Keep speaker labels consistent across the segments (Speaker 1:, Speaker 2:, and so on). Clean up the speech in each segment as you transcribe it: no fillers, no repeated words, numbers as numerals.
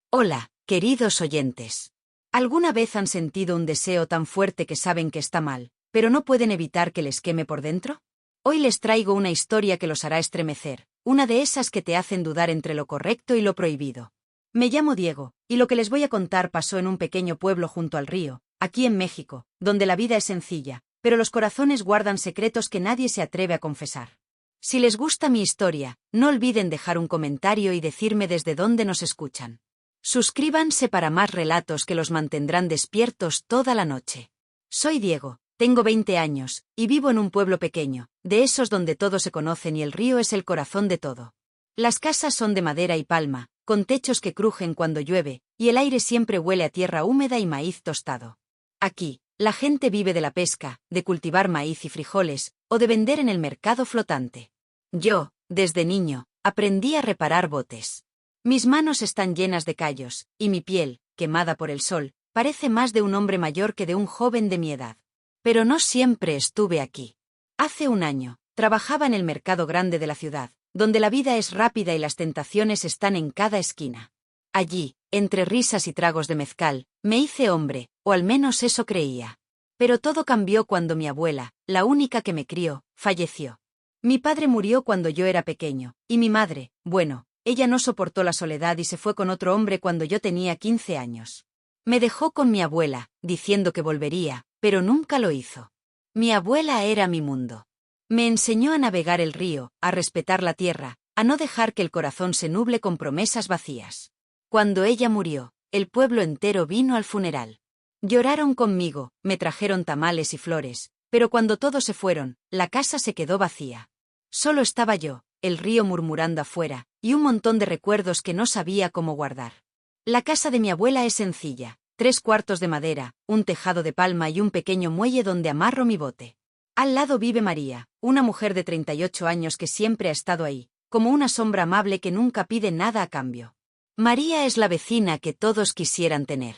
Speaker 1: Hola, queridos oyentes. ¿Alguna vez han sentido un deseo tan fuerte que saben que está mal, pero no pueden evitar que les queme por dentro? Hoy les traigo una historia que los hará estremecer, una de esas que te hacen dudar entre lo correcto y lo prohibido. Me llamo Diego, y lo que les voy a contar pasó en un pequeño pueblo junto al río, aquí en México, donde la vida es sencilla, pero los corazones guardan secretos que nadie se atreve a confesar. Si les gusta mi historia, no olviden dejar un comentario y decirme desde dónde nos escuchan. Suscríbanse para más relatos que los mantendrán despiertos toda la noche. Soy Diego, tengo 20 años, y vivo en un pueblo pequeño, de esos donde todos se conocen y el río es el corazón de todo. Las casas son de madera y palma, con techos que crujen cuando llueve, y el aire siempre huele a tierra húmeda y maíz tostado. Aquí, la gente vive de la pesca, de cultivar maíz y frijoles, o de vender en el mercado flotante. Yo, desde niño, aprendí a reparar botes. Mis manos están llenas de callos, y mi piel, quemada por el sol, parece más de un hombre mayor que de un joven de mi edad. Pero no siempre estuve aquí. Hace un año, trabajaba en el mercado grande de la ciudad, donde la vida es rápida y las tentaciones están en cada esquina. Allí, entre risas y tragos de mezcal, me hice hombre, o al menos eso creía. Pero todo cambió cuando mi abuela, la única que me crió, falleció. Mi padre murió cuando yo era pequeño, y mi madre, bueno, ella no soportó la soledad y se fue con otro hombre cuando yo tenía 15 años. Me dejó con mi abuela, diciendo que volvería, pero nunca lo hizo. Mi abuela era mi mundo. Me enseñó a navegar el río, a respetar la tierra, a no dejar que el corazón se nuble con promesas vacías. Cuando ella murió, el pueblo entero vino al funeral. Lloraron conmigo, me trajeron tamales y flores, pero cuando todos se fueron, la casa se quedó vacía. Solo estaba yo, el río murmurando afuera, y un montón de recuerdos que no sabía cómo guardar. La casa de mi abuela es sencilla, 3 cuartos de madera, un tejado de palma y un pequeño muelle donde amarro mi bote. Al lado vive María, una mujer de 38 años que siempre ha estado ahí, como una sombra amable que nunca pide nada a cambio. María es la vecina que todos quisieran tener.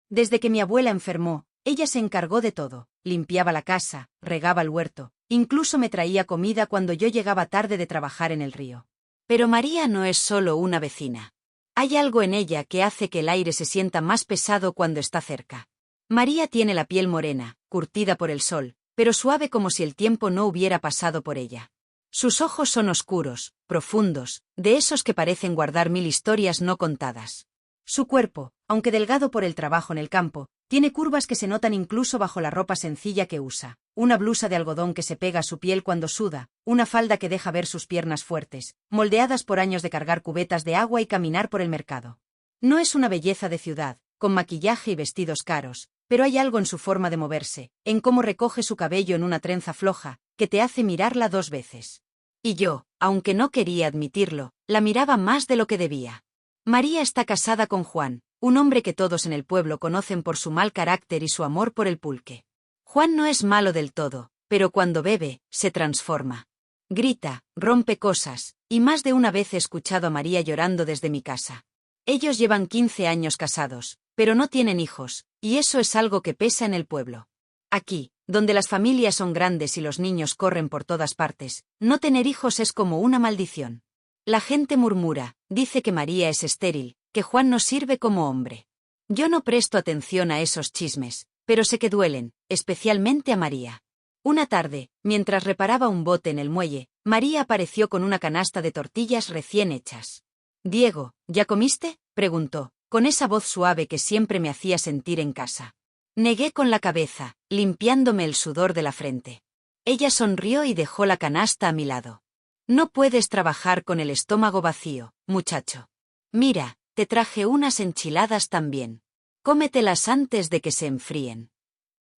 Speaker 1: Desde que mi abuela enfermó, ella se encargó de todo, limpiaba la casa, regaba el huerto, incluso me traía comida cuando yo llegaba tarde de trabajar en el río. Pero María no es solo una vecina. Hay algo en ella que hace que el aire se sienta más pesado cuando está cerca. María tiene la piel morena, curtida por el sol, pero suave como si el tiempo no hubiera pasado por ella. Sus ojos son oscuros, profundos, de esos que parecen guardar 1000 historias no contadas. Su cuerpo, aunque delgado por el trabajo en el campo, tiene curvas que se notan incluso bajo la ropa sencilla que usa, una blusa de algodón que se pega a su piel cuando suda, una falda que deja ver sus piernas fuertes, moldeadas por años de cargar cubetas de agua y caminar por el mercado. No es una belleza de ciudad, con maquillaje y vestidos caros, pero hay algo en su forma de moverse, en cómo recoge su cabello en una trenza floja, que te hace mirarla 2 veces. Y yo, aunque no quería admitirlo, la miraba más de lo que debía. María está casada con Juan, un hombre que todos en el pueblo conocen por su mal carácter y su amor por el pulque. Juan no es malo del todo, pero cuando bebe, se transforma. Grita, rompe cosas, y más de una vez he escuchado a María llorando desde mi casa. Ellos llevan 15 años casados, pero no tienen hijos, y eso es algo que pesa en el pueblo. Aquí, donde las familias son grandes y los niños corren por todas partes, no tener hijos es como una maldición. La gente murmura, dice que María es estéril, que Juan no sirve como hombre. Yo no presto atención a esos chismes, pero sé que duelen, especialmente a María. Una tarde, mientras reparaba un bote en el muelle, María apareció con una canasta de tortillas recién hechas. «Diego, ¿ya comiste?», preguntó, con esa voz suave que siempre me hacía sentir en casa. Negué con la cabeza, limpiándome el sudor de la frente. Ella sonrió y dejó la canasta a mi lado. «No puedes trabajar con el estómago vacío, muchacho. Mira, te traje unas enchiladas también. Cómetelas antes de que se enfríen».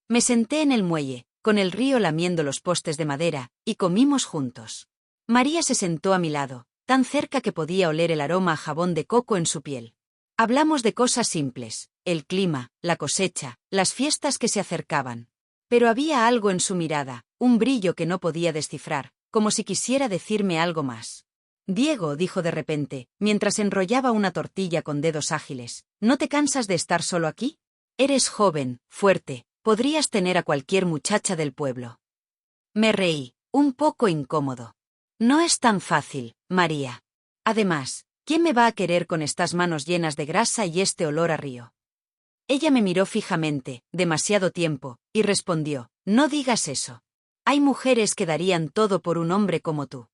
Speaker 1: Me senté en el muelle, con el río lamiendo los postes de madera, y comimos juntos. María se sentó a mi lado, tan cerca que podía oler el aroma a jabón de coco en su piel. Hablamos de cosas simples, el clima, la cosecha, las fiestas que se acercaban. Pero había algo en su mirada, un brillo que no podía descifrar, como si quisiera decirme algo más. «Diego», dijo de repente, mientras enrollaba una tortilla con dedos ágiles, «¿no te cansas de estar solo aquí? Eres joven, fuerte, podrías tener a cualquier muchacha del pueblo». Me reí, un poco incómodo. «No es tan fácil, María. Además, ¿Quién me va a querer con estas manos llenas de grasa y este olor a río? Ella me miró fijamente, demasiado tiempo, y respondió, no digas eso. Hay mujeres que darían todo por un hombre como tú.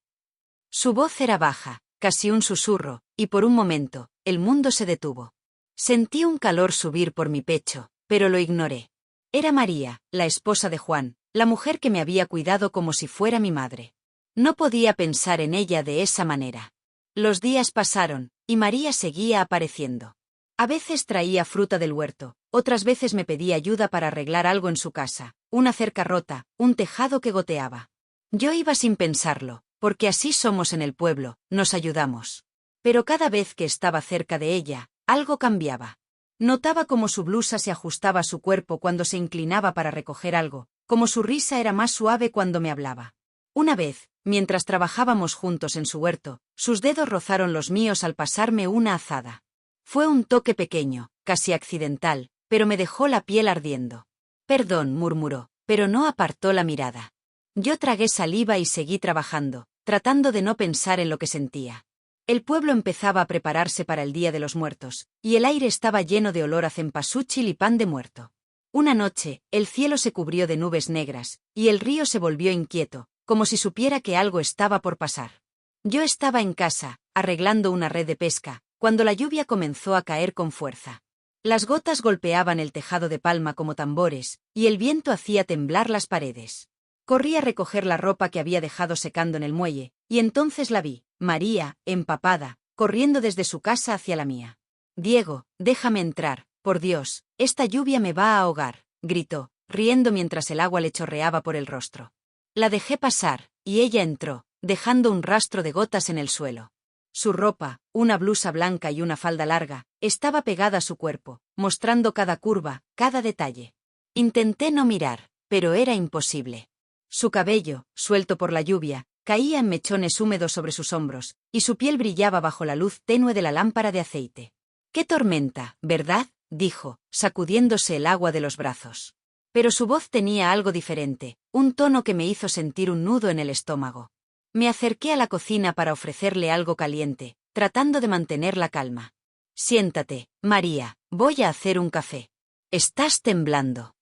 Speaker 1: Su voz era baja, casi un susurro, y por un momento, el mundo se detuvo. Sentí un calor subir por mi pecho, pero lo ignoré. Era María, la esposa de Juan, la mujer que me había cuidado como si fuera mi madre. No podía pensar en ella de esa manera. Los días pasaron, y María seguía apareciendo. A veces traía fruta del huerto, otras veces me pedía ayuda para arreglar algo en su casa, una cerca rota, un tejado que goteaba. Yo iba sin pensarlo, porque así somos en el pueblo, nos ayudamos. Pero cada vez que estaba cerca de ella, algo cambiaba. Notaba cómo su blusa se ajustaba a su cuerpo cuando se inclinaba para recoger algo, cómo su risa era más suave cuando me hablaba. Una vez, mientras trabajábamos juntos en su huerto, sus dedos rozaron los míos al pasarme una azada. Fue un toque pequeño, casi accidental, pero me dejó la piel ardiendo. Perdón, murmuró, pero no apartó la mirada. Yo tragué saliva y seguí trabajando, tratando de no pensar en lo que sentía. El pueblo empezaba a prepararse para el Día de los Muertos, y el aire estaba lleno de olor a cempasúchil y pan de muerto. Una noche, el cielo se cubrió de nubes negras, y el río se volvió inquieto, como si supiera que algo estaba por pasar. Yo estaba en casa, arreglando una red de pesca, cuando la lluvia comenzó a caer con fuerza. Las gotas golpeaban el tejado de palma como tambores, y el viento hacía temblar las paredes. Corrí a recoger la ropa que había dejado secando en el muelle, y entonces la vi, María, empapada, corriendo desde su casa hacia la mía. Diego, déjame entrar, por Dios, esta lluvia me va a ahogar, gritó, riendo mientras el agua le chorreaba por el rostro. La dejé pasar, y ella entró, dejando un rastro de gotas en el suelo. Su ropa, una blusa blanca y una falda larga, estaba pegada a su cuerpo, mostrando cada curva, cada detalle. Intenté no mirar, pero era imposible. Su cabello, suelto por la lluvia, caía en mechones húmedos sobre sus hombros, y su piel brillaba bajo la luz tenue de la lámpara de aceite. «¡Qué tormenta!, ¿verdad?», dijo, sacudiéndose el agua de los brazos. Pero su voz tenía algo diferente, un tono que me hizo sentir un nudo en el estómago. Me acerqué a la cocina para ofrecerle algo caliente, tratando de mantener la calma. «Siéntate, María, voy a hacer un café. Estás temblando».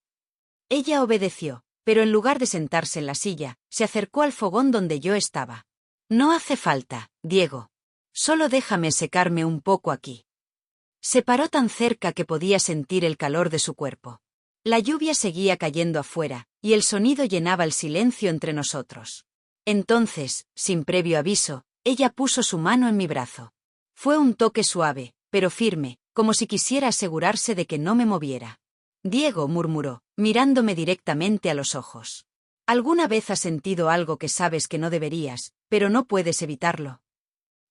Speaker 1: Ella obedeció, pero en lugar de sentarse en la silla, se acercó al fogón donde yo estaba. «No hace falta, Diego. Solo déjame secarme un poco aquí». Se paró tan cerca que podía sentir el calor de su cuerpo. La lluvia seguía cayendo afuera, y el sonido llenaba el silencio entre nosotros. Entonces, sin previo aviso, ella puso su mano en mi brazo. Fue un toque suave, pero firme, como si quisiera asegurarse de que no me moviera. «Diego», murmuró, mirándome directamente a los ojos. «¿Alguna vez has sentido algo que sabes que no deberías, pero no puedes evitarlo?».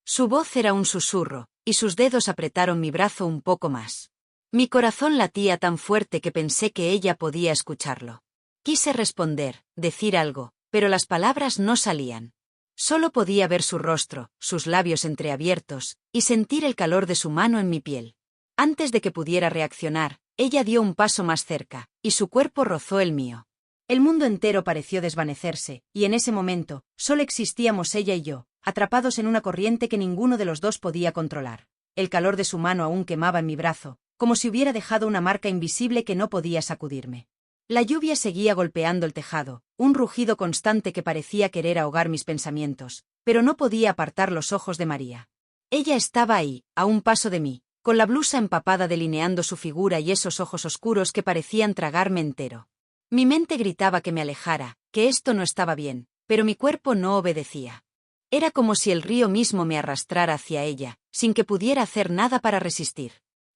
Speaker 1: Su voz era un susurro, y sus dedos apretaron mi brazo un poco más. Mi corazón latía tan fuerte que pensé que ella podía escucharlo. Quise responder, decir algo, pero las palabras no salían. Solo podía ver su rostro, sus labios entreabiertos, y sentir el calor de su mano en mi piel. Antes de que pudiera reaccionar, ella dio un paso más cerca, y su cuerpo rozó el mío. El mundo entero pareció desvanecerse, y en ese momento, solo existíamos ella y yo, atrapados en una corriente que ninguno de los dos podía controlar. El calor de su mano aún quemaba en mi brazo, como si hubiera dejado una marca invisible que no podía sacudirme. La lluvia seguía golpeando el tejado, un rugido constante que parecía querer ahogar mis pensamientos, pero no podía apartar los ojos de María. Ella estaba ahí, a un paso de mí, con la blusa empapada delineando su figura y esos ojos oscuros que parecían tragarme entero. Mi mente gritaba que me alejara, que esto no estaba bien, pero mi cuerpo no obedecía. Era como si el río mismo me arrastrara hacia ella, sin que pudiera hacer nada para resistir.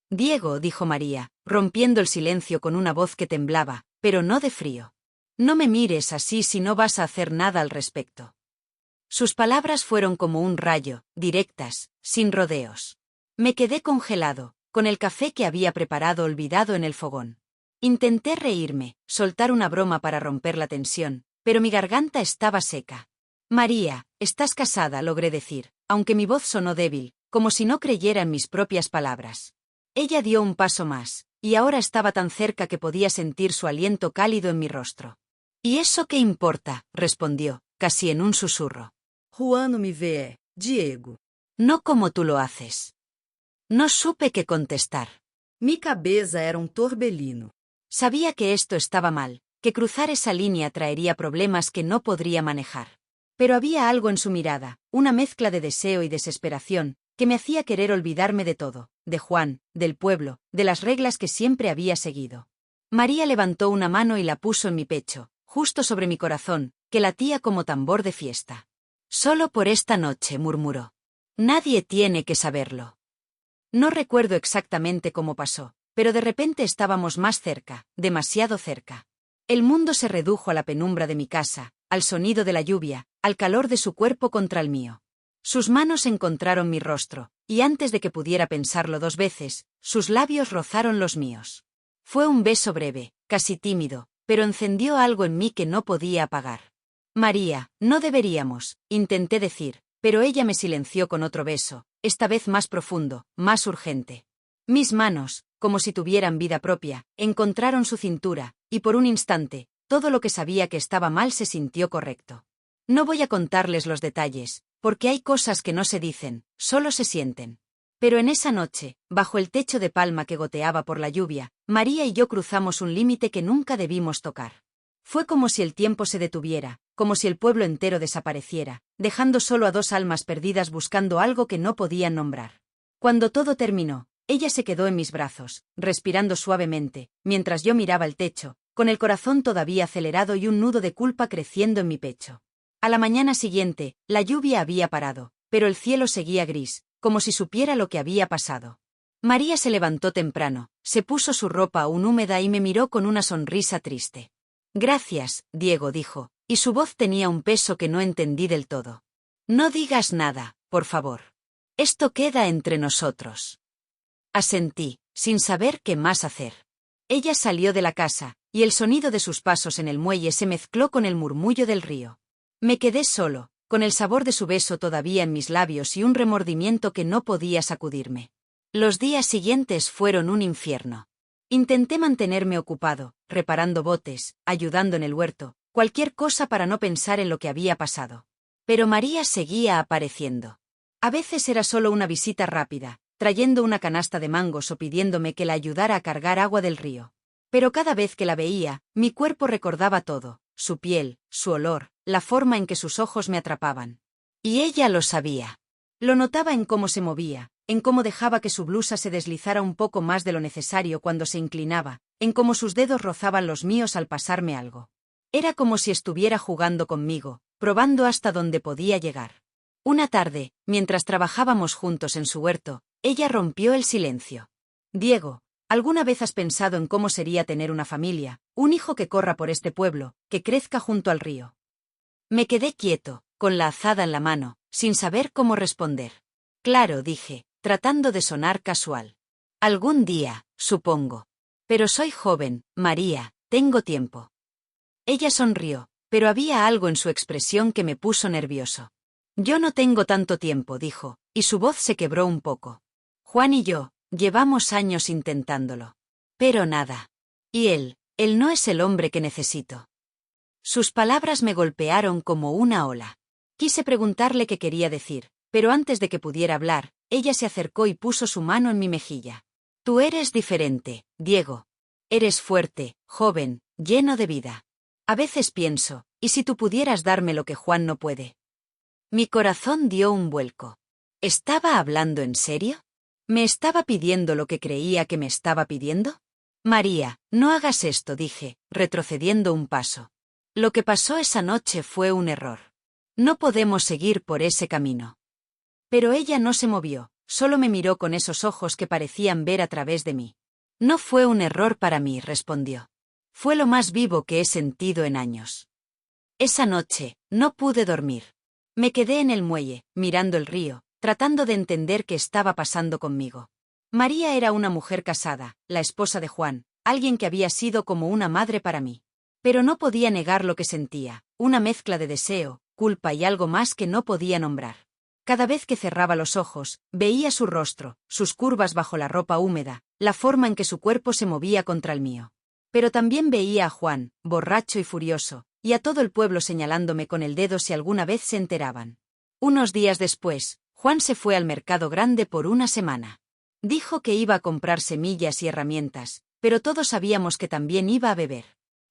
Speaker 1: «Diego», dijo María, rompiendo el silencio con una voz que temblaba, pero no de frío. «No me mires así si no vas a hacer nada al respecto». Sus palabras fueron como un rayo, directas, sin rodeos. Me quedé congelado, con el café que había preparado olvidado en el fogón. Intenté reírme, soltar una broma para romper la tensión, pero mi garganta estaba seca. «María, estás casada», logré decir, aunque mi voz sonó débil, como si no creyera en mis propias palabras. Ella dio un paso más, y ahora estaba tan cerca que podía sentir su aliento cálido en mi rostro. «¿Y eso qué importa?», respondió, casi en un susurro.
Speaker 2: Juan me vê, Diego.
Speaker 1: No como tú lo haces. No supe qué contestar.
Speaker 2: Mi cabeça era torbellino.
Speaker 1: Sabía que esto estaba mal, que cruzar esa línea traería problemas que no podría manejar. Pero había algo en su mirada, una mezcla de deseo y desesperación, que me hacía querer olvidarme de todo, de Juan, del pueblo, de las reglas que siempre había seguido. María levantó una mano y la puso en mi pecho, justo sobre mi corazón, que latía como tambor de fiesta. Solo por esta noche, murmuró. Nadie tiene que saberlo. No recuerdo exactamente cómo pasó, pero de repente estábamos más cerca, demasiado cerca. El mundo se redujo a la penumbra de mi casa, al sonido de la lluvia, al calor de su cuerpo contra el mío. Sus manos encontraron mi rostro, y antes de que pudiera pensarlo 2 veces, sus labios rozaron los míos. Fue un beso breve, casi tímido, pero encendió algo en mí que no podía apagar. María, no deberíamos, intenté decir, pero ella me silenció con otro beso, esta vez más profundo, más urgente. Mis manos, como si tuvieran vida propia, encontraron su cintura, y por un instante, todo lo que sabía que estaba mal se sintió correcto. No voy a contarles los detalles, porque hay cosas que no se dicen, solo se sienten. Pero en esa noche, bajo el techo de palma que goteaba por la lluvia, María y yo cruzamos un límite que nunca debimos tocar. Fue como si el tiempo se detuviera, como si el pueblo entero desapareciera, dejando solo a 2 almas perdidas buscando algo que no podían nombrar. Cuando todo terminó, ella se quedó en mis brazos, respirando suavemente, mientras yo miraba el techo, con el corazón todavía acelerado y un nudo de culpa creciendo en mi pecho. A la mañana siguiente, la lluvia había parado, pero el cielo seguía gris, como si supiera lo que había pasado. María se levantó temprano, se puso su ropa aún húmeda y me miró con una sonrisa triste. Gracias, Diego, dijo, y su voz tenía un peso que no entendí del todo. No digas nada, por favor. Esto queda entre nosotros. Asentí, sin saber qué más hacer. Ella salió de la casa, y el sonido de sus pasos en el muelle se mezcló con el murmullo del río. Me quedé solo, con el sabor de su beso todavía en mis labios y un remordimiento que no podía sacudirme. Los días siguientes fueron un infierno. Intenté mantenerme ocupado, reparando botes, ayudando en el huerto, cualquier cosa para no pensar en lo que había pasado. Pero María seguía apareciendo. A veces era solo una visita rápida, trayendo una canasta de mangos o pidiéndome que la ayudara a cargar agua del río. Pero cada vez que la veía, mi cuerpo recordaba todo, su piel, su olor, la forma en que sus ojos me atrapaban. Y ella lo sabía. Lo notaba en cómo se movía, en cómo dejaba que su blusa se deslizara un poco más de lo necesario cuando se inclinaba, en cómo sus dedos rozaban los míos al pasarme algo. Era como si estuviera jugando conmigo, probando hasta dónde podía llegar. Una tarde, mientras trabajábamos juntos en su huerto, ella rompió el silencio. Diego, ¿alguna vez has pensado en cómo sería tener una familia, un hijo que corra por este pueblo, que crezca junto al río? Me quedé quieto, con la azada en la mano, sin saber cómo responder. Claro, dije, tratando de sonar casual. Algún día, supongo. Pero soy joven, María, tengo tiempo. Ella sonrió, pero había algo en su expresión que me puso nervioso. Yo no tengo tanto tiempo, dijo, y su voz se quebró un poco. Juan y yo, llevamos años intentándolo. Pero nada. Y él no es el hombre que necesito. Sus palabras me golpearon como una ola. Quise preguntarle qué quería decir, pero antes de que pudiera hablar, ella se acercó y puso su mano en mi mejilla. Tú eres diferente, Diego. Eres fuerte, joven, lleno de vida. A veces pienso, ¿y si tú pudieras darme lo que Juan no puede? Mi corazón dio un vuelco. ¿Estaba hablando en serio? ¿Me estaba pidiendo lo que creía que me estaba pidiendo? María, no hagas esto, dije, retrocediendo un paso. Lo que pasó esa noche fue un error. No podemos seguir por ese camino. Pero ella no se movió, solo me miró con esos ojos que parecían ver a través de mí. No fue un error para mí, respondió. Fue lo más vivo que he sentido en años. Esa noche, no pude dormir. Me quedé en el muelle, mirando el río, tratando de entender qué estaba pasando conmigo. María era una mujer casada, la esposa de Juan, alguien que había sido como una madre para mí. Pero no podía negar lo que sentía, una mezcla de deseo, culpa y algo más que no podía nombrar. Cada vez que cerraba los ojos, veía su rostro, sus curvas bajo la ropa húmeda, la forma en que su cuerpo se movía contra el mío. Pero también veía a Juan, borracho y furioso, y a todo el pueblo señalándome con el dedo si alguna vez se enteraban. Unos días después, Juan se fue al mercado grande por una semana. Dijo que iba a comprar semillas y herramientas, pero todos sabíamos que también iba a beber.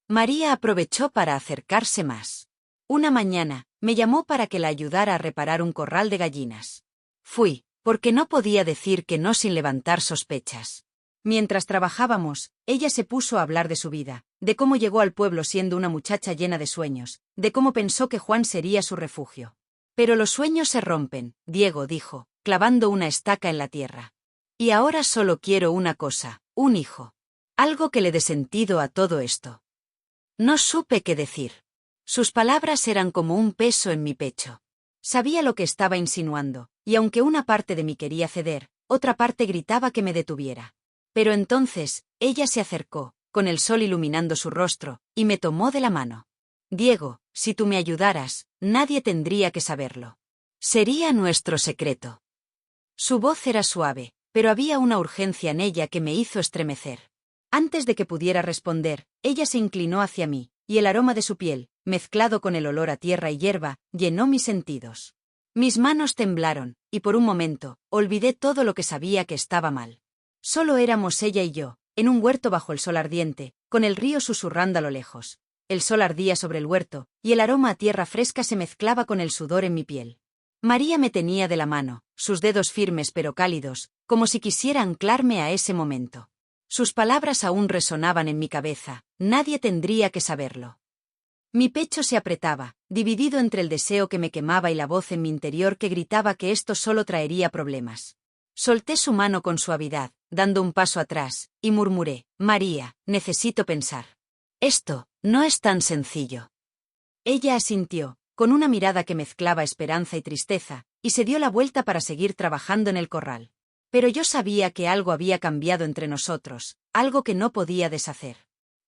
Speaker 1: María aprovechó para acercarse más. Una mañana, me llamó para que la ayudara a reparar un corral de gallinas. Fui, porque no podía decir que no sin levantar sospechas. Mientras trabajábamos, ella se puso a hablar de su vida, de cómo llegó al pueblo siendo una muchacha llena de sueños, de cómo pensó que Juan sería su refugio. Pero los sueños se rompen, Diego dijo, clavando una estaca en la tierra. Y ahora solo quiero una cosa, un hijo. Algo que le dé sentido a todo esto. No supe qué decir. Sus palabras eran como un peso en mi pecho. Sabía lo que estaba insinuando, y aunque una parte de mí quería ceder, otra parte gritaba que me detuviera. Pero entonces, ella se acercó, con el sol iluminando su rostro, y me tomó de la mano. Diego, si tú me ayudaras, nadie tendría que saberlo. Sería nuestro secreto. Su voz era suave, pero había una urgencia en ella que me hizo estremecer. Antes de que pudiera responder, ella se inclinó hacia mí, y el aroma de su piel, mezclado con el olor a tierra y hierba, llenó mis sentidos. Mis manos temblaron, y por un momento, olvidé todo lo que sabía que estaba mal. Solo éramos ella y yo, en un huerto bajo el sol ardiente, con el río susurrando a lo lejos. El sol ardía sobre el huerto, y el aroma a tierra fresca se mezclaba con el sudor en mi piel. María me tenía de la mano, sus dedos firmes pero cálidos, como si quisiera anclarme a ese momento. Sus palabras aún resonaban en mi cabeza, nadie tendría que saberlo. Mi pecho se apretaba, dividido entre el deseo que me quemaba y la voz en mi interior que gritaba que esto solo traería problemas. Solté su mano con suavidad, dando un paso atrás, y murmuré, María, necesito pensar. Esto no es tan sencillo. Ella asintió, con una mirada que mezclaba esperanza y tristeza, y se dio la vuelta para seguir trabajando en el corral. Pero yo sabía que algo había cambiado entre nosotros, algo que no podía deshacer.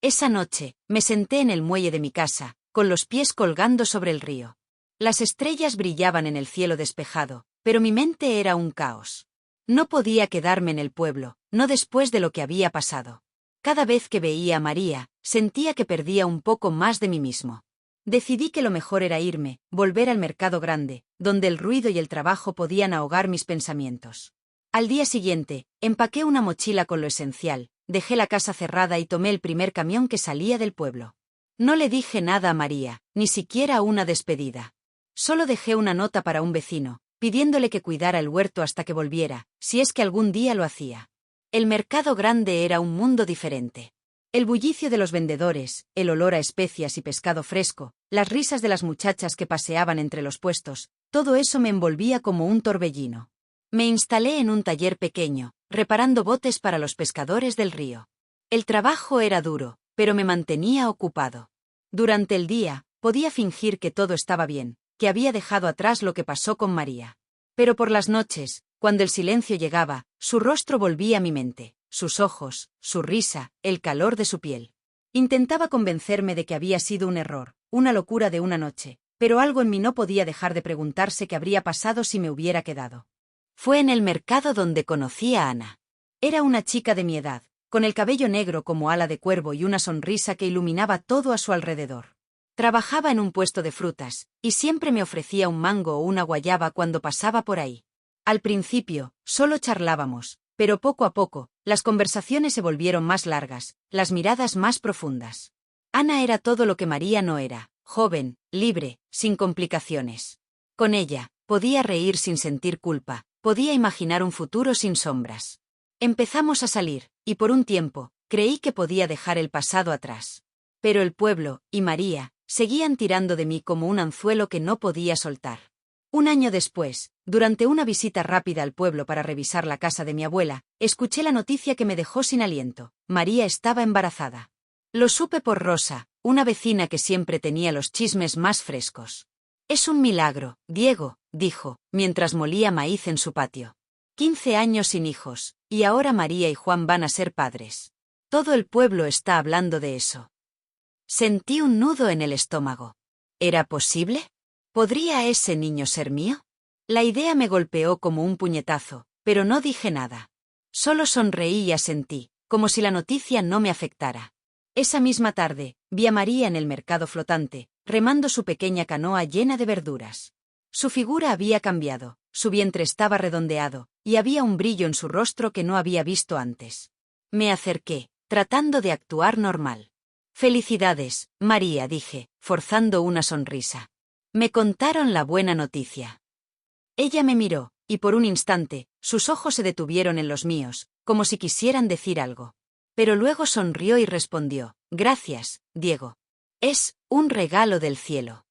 Speaker 1: Esa noche, me senté en el muelle de mi casa, con los pies colgando sobre el río. Las estrellas brillaban en el cielo despejado, pero mi mente era un caos. No podía quedarme en el pueblo, no después de lo que había pasado. Cada vez que veía a María, sentía que perdía un poco más de mí mismo. Decidí que lo mejor era irme, volver al mercado grande, donde el ruido y el trabajo podían ahogar mis pensamientos. Al día siguiente, empaqué una mochila con lo esencial, dejé la casa cerrada y tomé el primer camión que salía del pueblo. No le dije nada a María, ni siquiera una despedida. Solo dejé una nota para un vecino, pidiéndole que cuidara el huerto hasta que volviera, si es que algún día lo hacía. El mercado grande era un mundo diferente. El bullicio de los vendedores, el olor a especias y pescado fresco, las risas de las muchachas que paseaban entre los puestos, todo eso me envolvía como un torbellino. Me instalé en un taller pequeño, reparando botes para los pescadores del río. El trabajo era duro, pero me mantenía ocupado. Durante el día, podía fingir que todo estaba bien, que había dejado atrás lo que pasó con María. Pero por las noches, cuando el silencio llegaba, su rostro volvía a mi mente, sus ojos, su risa, el calor de su piel. Intentaba convencerme de que había sido un error, una locura de una noche, pero algo en mí no podía dejar de preguntarse qué habría pasado si me hubiera quedado. Fue en el mercado donde conocí a Ana. Era una chica de mi edad, con el cabello negro como ala de cuervo y una sonrisa que iluminaba todo a su alrededor. Trabajaba en un puesto de frutas, y siempre me ofrecía un mango o una guayaba cuando pasaba por ahí. Al principio, solo charlábamos, pero poco a poco, las conversaciones se volvieron más largas, las miradas más profundas. Ana era todo lo que María no era, joven, libre, sin complicaciones. Con ella, podía reír sin sentir culpa, podía imaginar un futuro sin sombras. Empezamos a salir, y por un tiempo, creí que podía dejar el pasado atrás. Pero el pueblo, y María, seguían tirando de mí como un anzuelo que no podía soltar. Un año después, durante una visita rápida al pueblo para revisar la casa de mi abuela, escuché la noticia que me dejó sin aliento. María estaba embarazada. Lo supe por Rosa, una vecina que siempre tenía los chismes más frescos. Es un milagro, Diego, dijo, mientras molía maíz en su patio. 15 años sin hijos, y ahora María y Juan van a ser padres. Todo el pueblo está hablando de eso. Sentí un nudo en el estómago. ¿Era posible? ¿Podría ese niño ser mío? La idea me golpeó como un puñetazo, pero no dije nada. Solo sonreí y asentí, como si la noticia no me afectara. Esa misma tarde, vi a María en el mercado flotante, remando su pequeña canoa llena de verduras. Su figura había cambiado, su vientre estaba redondeado, y había un brillo en su rostro que no había visto antes. Me acerqué, tratando de actuar normal. «Felicidades, María», dije, forzando una sonrisa. «Me contaron la buena noticia». Ella me miró, y por un instante, sus ojos se detuvieron en los míos, como si quisieran decir algo. Pero luego sonrió y respondió: «Gracias, Diego. Es un regalo del cielo».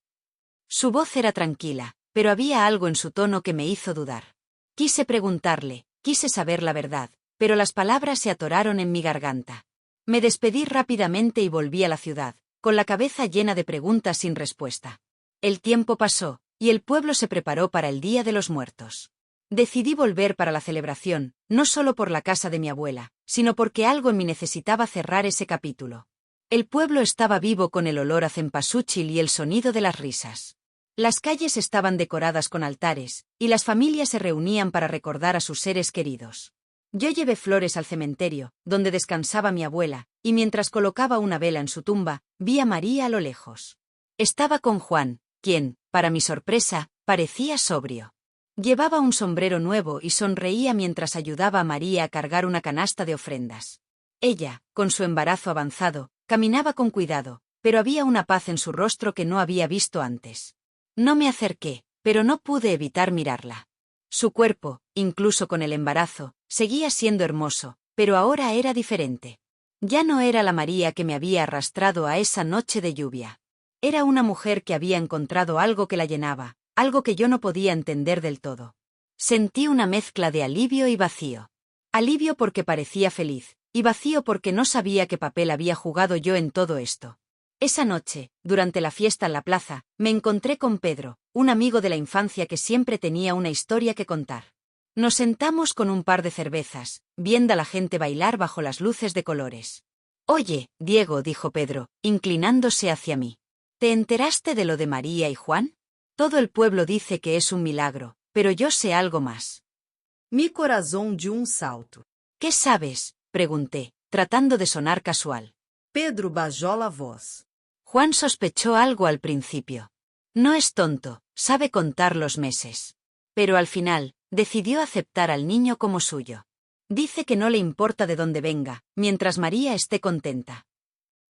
Speaker 1: Su voz era tranquila, pero había algo en su tono que me hizo dudar. Quise preguntarle, quise saber la verdad, pero las palabras se atoraron en mi garganta. Me despedí rápidamente y volví a la ciudad, con la cabeza llena de preguntas sin respuesta. El tiempo pasó, y el pueblo se preparó para el Día de los Muertos. Decidí volver para la celebración, no solo por la casa de mi abuela, sino porque algo en mí necesitaba cerrar ese capítulo. El pueblo estaba vivo con el olor a cempasúchil y el sonido de las risas. Las calles estaban decoradas con altares, y las familias se reunían para recordar a sus seres queridos. Yo llevé flores al cementerio, donde descansaba mi abuela, y mientras colocaba una vela en su tumba, vi a María a lo lejos. Estaba con Juan, quien, para mi sorpresa, parecía sobrio. Llevaba un sombrero nuevo y sonreía mientras ayudaba a María a cargar una canasta de ofrendas. Ella, con su embarazo avanzado, caminaba con cuidado, pero había una paz en su rostro que no había visto antes. No me acerqué, pero no pude evitar mirarla. Su cuerpo, incluso con el embarazo, seguía siendo hermoso, pero ahora era diferente. Ya no era la María que me había arrastrado a esa noche de lluvia. Era una mujer que había encontrado algo que la llenaba, algo que yo no podía entender del todo. Sentí una mezcla de alivio y vacío. Alivio porque parecía feliz, y vacío porque no sabía qué papel había jugado yo en todo esto. Esa noche, durante la fiesta en la plaza, me encontré con Pedro, un amigo de la infancia que siempre tenía una historia que contar. Nos sentamos con un par de cervezas, viendo a la gente bailar bajo las luces de colores. «Oye, Diego», dijo Pedro, inclinándose hacia mí. «¿Te enteraste de lo de María y Juan? Todo el pueblo dice que es un milagro, pero yo sé algo más».
Speaker 2: Mi corazón dio un salto.
Speaker 1: «¿Qué sabes?», pregunté, tratando de sonar casual.
Speaker 2: Pedro bajó la voz.
Speaker 1: Juan sospechó algo al principio. No es tonto, sabe contar los meses. Pero al final, decidió aceptar al niño como suyo. Dice que no le importa de dónde venga, mientras María esté contenta.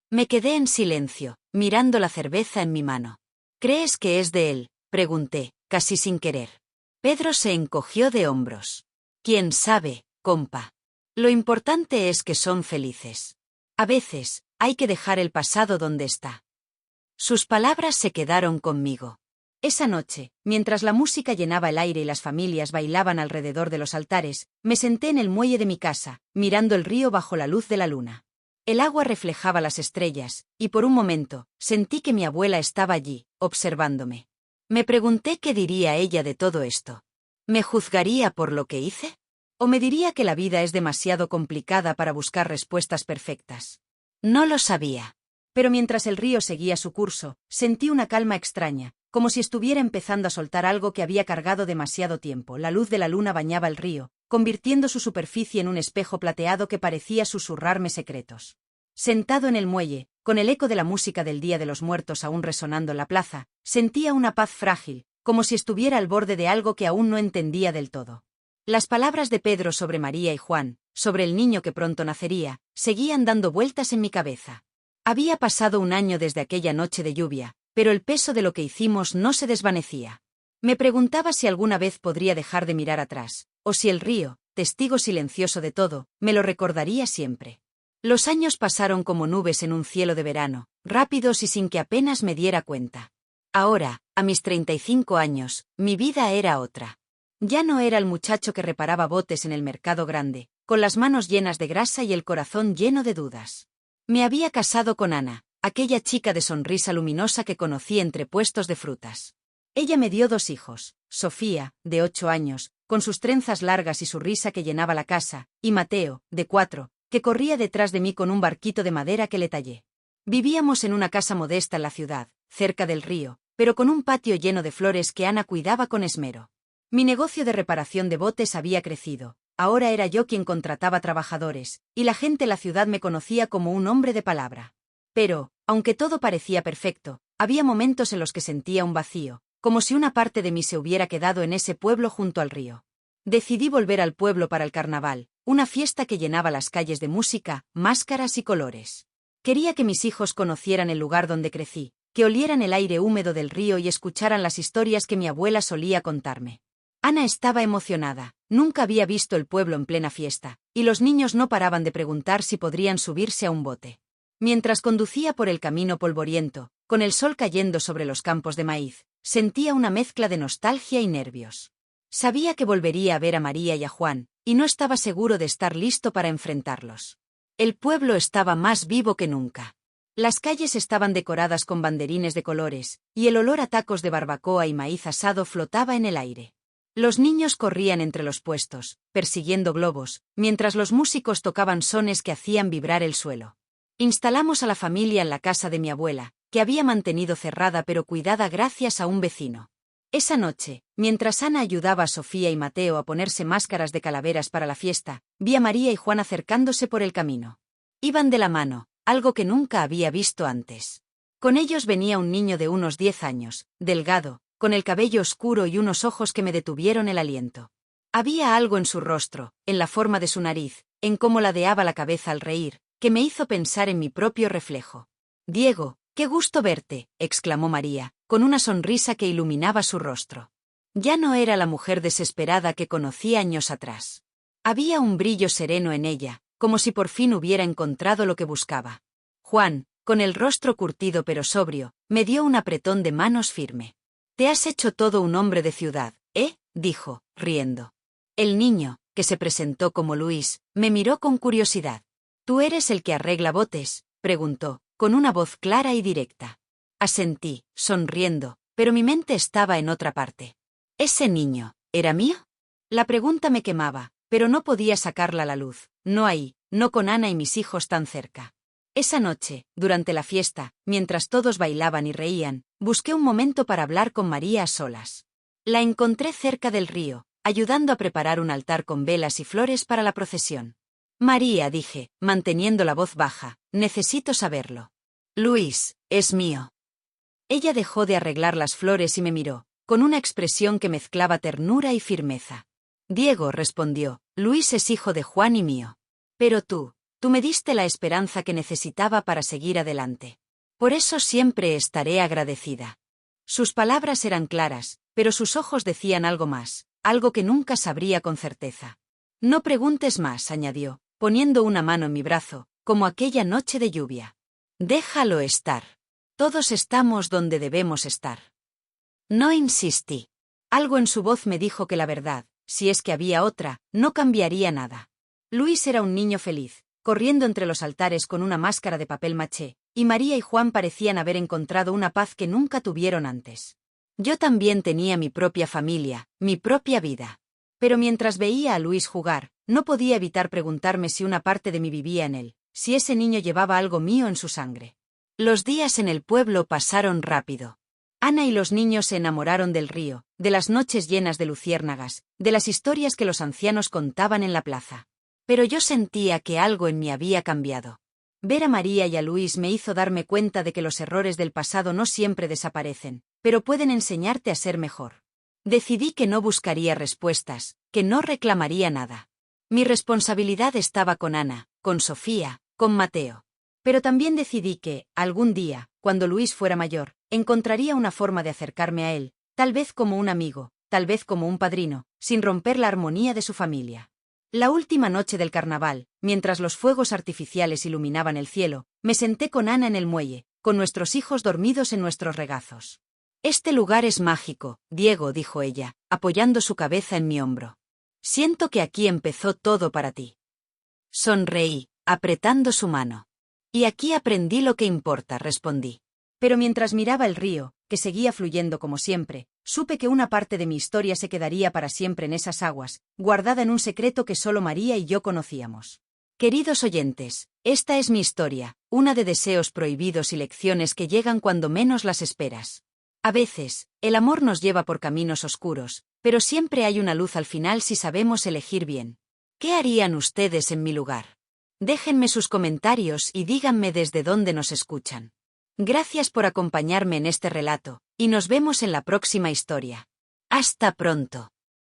Speaker 1: Me quedé en silencio, mirando la cerveza en mi mano. «¿Crees que es de él?», pregunté, casi sin querer. Pedro se encogió de hombros. «¿Quién sabe, compa? Lo importante es que son felices. A veces, hay que dejar el pasado donde está». Sus palabras se quedaron conmigo. Esa noche, mientras la música llenaba el aire y las familias bailaban alrededor de los altares, me senté en el muelle de mi casa, mirando el río bajo la luz de la luna. El agua reflejaba las estrellas, y por un momento, sentí que mi abuela estaba allí, observándome. Me pregunté qué diría ella de todo esto. ¿Me juzgaría por lo que hice? ¿O me diría que la vida es demasiado complicada para buscar respuestas perfectas? No lo sabía. Pero mientras el río seguía su curso, sentí una calma extraña, como si estuviera empezando a soltar algo que había cargado demasiado tiempo. La luz de la luna bañaba el río, convirtiendo su superficie en un espejo plateado que parecía susurrarme secretos. Sentado en el muelle, con el eco de la música del Día de los Muertos aún resonando en la plaza, sentía una paz frágil, como si estuviera al borde de algo que aún no entendía del todo. Las palabras de Pedro sobre María y Juan, sobre el niño que pronto nacería, seguían dando vueltas en mi cabeza. Había pasado un año desde aquella noche de lluvia, pero el peso de lo que hicimos no se desvanecía. Me preguntaba si alguna vez podría dejar de mirar atrás, o si el río, testigo silencioso de todo, me lo recordaría siempre. Los años pasaron como nubes en un cielo de verano, rápidos y sin que apenas me diera cuenta. Ahora, a mis 35 años, mi vida era otra. Ya no era el muchacho que reparaba botes en el mercado grande, con las manos llenas de grasa y el corazón lleno de dudas. Me había casado con Ana, aquella chica de sonrisa luminosa que conocí entre puestos de frutas. Ella me dio 2 hijos, Sofía, de 8 años, con sus trenzas largas y su risa que llenaba la casa, y Mateo, de 4, que corría detrás de mí con un barquito de madera que le tallé. Vivíamos en una casa modesta en la ciudad, cerca del río, pero con un patio lleno de flores que Ana cuidaba con esmero. Mi negocio de reparación de botes había crecido. Ahora era yo quien contrataba trabajadores, y la gente en la ciudad me conocía como un hombre de palabra. Pero, aunque todo parecía perfecto, había momentos en los que sentía un vacío, como si una parte de mí se hubiera quedado en ese pueblo junto al río. Decidí volver al pueblo para el carnaval, una fiesta que llenaba las calles de música, máscaras y colores. Quería que mis hijos conocieran el lugar donde crecí, que olieran el aire húmedo del río y escucharan las historias que mi abuela solía contarme. Ana estaba emocionada, nunca había visto el pueblo en plena fiesta, y los niños no paraban de preguntar si podrían subirse a un bote. Mientras conducía por el camino polvoriento, con el sol cayendo sobre los campos de maíz, sentía una mezcla de nostalgia y nervios. Sabía que volvería a ver a María y a Juan, y no estaba seguro de estar listo para enfrentarlos. El pueblo estaba más vivo que nunca. Las calles estaban decoradas con banderines de colores, y el olor a tacos de barbacoa y maíz asado flotaba en el aire. Los niños corrían entre los puestos, persiguiendo globos, mientras los músicos tocaban sones que hacían vibrar el suelo. Instalamos a la familia en la casa de mi abuela, que había mantenido cerrada pero cuidada gracias a un vecino. Esa noche, mientras Ana ayudaba a Sofía y Mateo a ponerse máscaras de calaveras para la fiesta, vi a María y Juan acercándose por el camino. Iban de la mano, algo que nunca había visto antes. Con ellos venía un niño de unos 10 años, delgado, con el cabello oscuro y unos ojos que me detuvieron el aliento. Había algo en su rostro, en la forma de su nariz, en cómo ladeaba la cabeza al reír, que me hizo pensar en mi propio reflejo. «Diego, qué gusto verte», exclamó María, con una sonrisa que iluminaba su rostro. Ya no era la mujer desesperada que conocí años atrás. Había un brillo sereno en ella, como si por fin hubiera encontrado lo que buscaba. Juan, con el rostro curtido pero sobrio, me dio un apretón de manos firme. «Te has hecho todo un hombre de ciudad, ¿eh?», dijo, riendo. El niño, que se presentó como Luis, me miró con curiosidad. «¿Tú eres el que arregla botes?», preguntó, con una voz clara y directa. Asentí, sonriendo, pero mi mente estaba en otra parte. ¿Ese niño era mío? La pregunta me quemaba, pero no podía sacarla a la luz, no ahí, no con Ana y mis hijos tan cerca. Esa noche, durante la fiesta, mientras todos bailaban y reían, busqué un momento para hablar con María a solas. La encontré cerca del río, ayudando a preparar un altar con velas y flores para la procesión. «María», dije, manteniendo la voz baja, «necesito saberlo». «Luis, es mío». Ella dejó de arreglar las flores y me miró, con una expresión que mezclaba ternura y firmeza. «Diego», respondió, «Luis es hijo de Juan y mío. Pero tú me diste la esperanza que necesitaba para seguir adelante. Por eso siempre estaré agradecida». Sus palabras eran claras, pero sus ojos decían algo más, algo que nunca sabría con certeza. «No preguntes más», añadió, poniendo una mano en mi brazo, como aquella noche de lluvia. «Déjalo estar. Todos estamos donde debemos estar». No insistí. Algo en su voz me dijo que la verdad, si es que había otra, no cambiaría nada. Luis era un niño feliz, corriendo entre los altares con una máscara de papel maché, y María y Juan parecían haber encontrado una paz que nunca tuvieron antes. Yo también tenía mi propia familia, mi propia vida. Pero mientras veía a Luis jugar, no podía evitar preguntarme si una parte de mí vivía en él, si ese niño llevaba algo mío en su sangre. Los días en el pueblo pasaron rápido. Ana y los niños se enamoraron del río, de las noches llenas de luciérnagas, de las historias que los ancianos contaban en la plaza. Pero yo sentía que algo en mí había cambiado. Ver a María y a Luis me hizo darme cuenta de que los errores del pasado no siempre desaparecen, pero pueden enseñarte a ser mejor. Decidí que no buscaría respuestas, que no reclamaría nada. Mi responsabilidad estaba con Ana, con Sofía, con Mateo. Pero también decidí que, algún día, cuando Luis fuera mayor, encontraría una forma de acercarme a él, tal vez como un amigo, tal vez como un padrino, sin romper la armonía de su familia. La última noche del carnaval, mientras los fuegos artificiales iluminaban el cielo, me senté con Ana en el muelle, con nuestros hijos dormidos en nuestros regazos. «Este lugar es mágico, Diego», dijo ella, apoyando su cabeza en mi hombro. «Siento que aquí empezó todo para ti». Sonreí, apretando su mano. «Y aquí aprendí lo que importa», respondí. Pero mientras miraba el río, que seguía fluyendo como siempre, supe que una parte de mi historia se quedaría para siempre en esas aguas, guardada en un secreto que solo María y yo conocíamos. Queridos oyentes, esta es mi historia, una de deseos prohibidos y lecciones que llegan cuando menos las esperas. A veces, el amor nos lleva por caminos oscuros, pero siempre hay una luz al final si sabemos elegir bien. ¿Qué harían ustedes en mi lugar? Déjenme sus comentarios y díganme desde dónde nos escuchan. Gracias por acompañarme en este relato, Y nos vemos en la próxima historia. Hasta pronto.